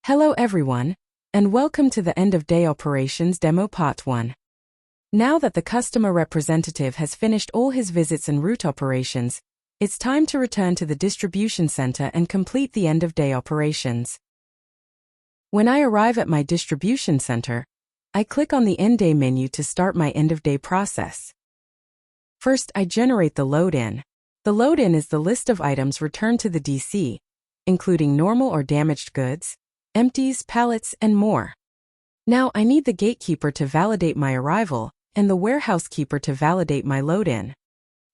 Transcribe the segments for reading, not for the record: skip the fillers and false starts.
Hello everyone, and welcome to the End-of-Day Operations Demo Part 1. Now that the customer representative has finished all his visits and route operations, it's time to return to the distribution center and complete the end-of-day operations. When I arrive at my distribution center, I click on the End-Day menu to start my end-of-day process. First, I generate the load-in. The load-in is the list of items returned to the DC, including normal or damaged goods, empties, pallets, and more. Now I need the gatekeeper to validate my arrival and the warehouse keeper to validate my load-in.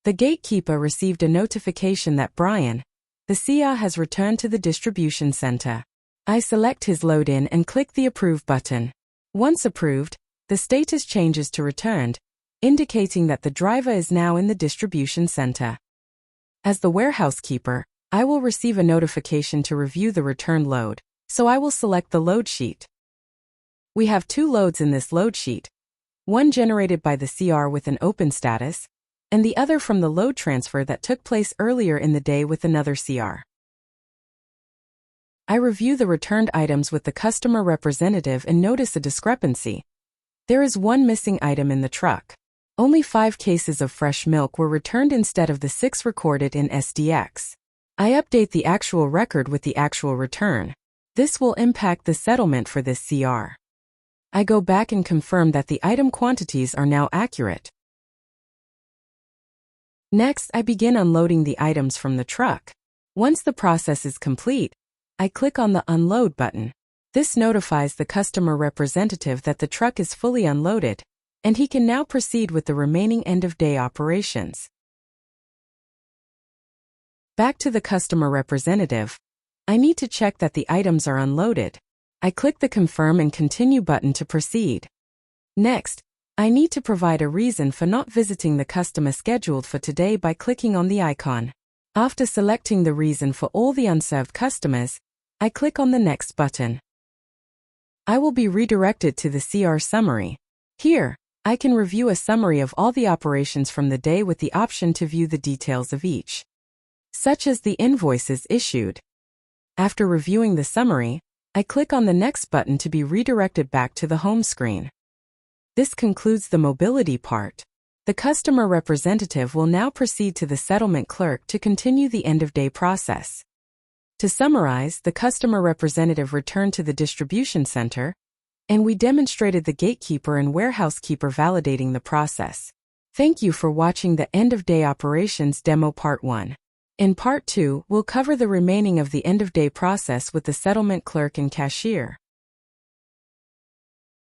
The gatekeeper received a notification that Brian, the CR, has returned to the distribution center. I select his load-in and click the Approve button. Once approved, the status changes to Returned, indicating that the driver is now in the distribution center. As the warehouse keeper, I will receive a notification to review the returned load, so I will select the load sheet. We have two loads in this load sheet, one generated by the CR with an open status, and the other from the load transfer that took place earlier in the day with another CR. I review the returned items with the customer representative and notice a discrepancy. There is one missing item in the truck. Only 5 cases of fresh milk were returned instead of the 6 recorded in SDX. I update the actual record with the actual return. This will impact the settlement for this CR. I go back and confirm that the item quantities are now accurate. Next, I begin unloading the items from the truck. Once the process is complete, I click on the Unload button. This notifies the customer representative that the truck is fully unloaded, and he can now proceed with the remaining end-of-day operations. Back to the customer representative. I need to check that the items are unloaded. I click the Confirm and Continue button to proceed. Next, I need to provide a reason for not visiting the customer scheduled for today by clicking on the icon. After selecting the reason for all the unserved customers, I click on the Next button. I will be redirected to the CR summary. Here, I can review a summary of all the operations from the day with the option to view the details of each, such as the invoices issued. After reviewing the summary, I click on the Next button to be redirected back to the home screen. This concludes the mobility part. The customer representative will now proceed to the settlement clerk to continue the end-of-day process. To summarize, the customer representative returned to the distribution center, and we demonstrated the gatekeeper and warehouse keeper validating the process. Thank you for watching the End-of-Day Operations Demo Part 1. In Part 2, we'll cover the remaining of the end-of-day process with the settlement clerk and cashier.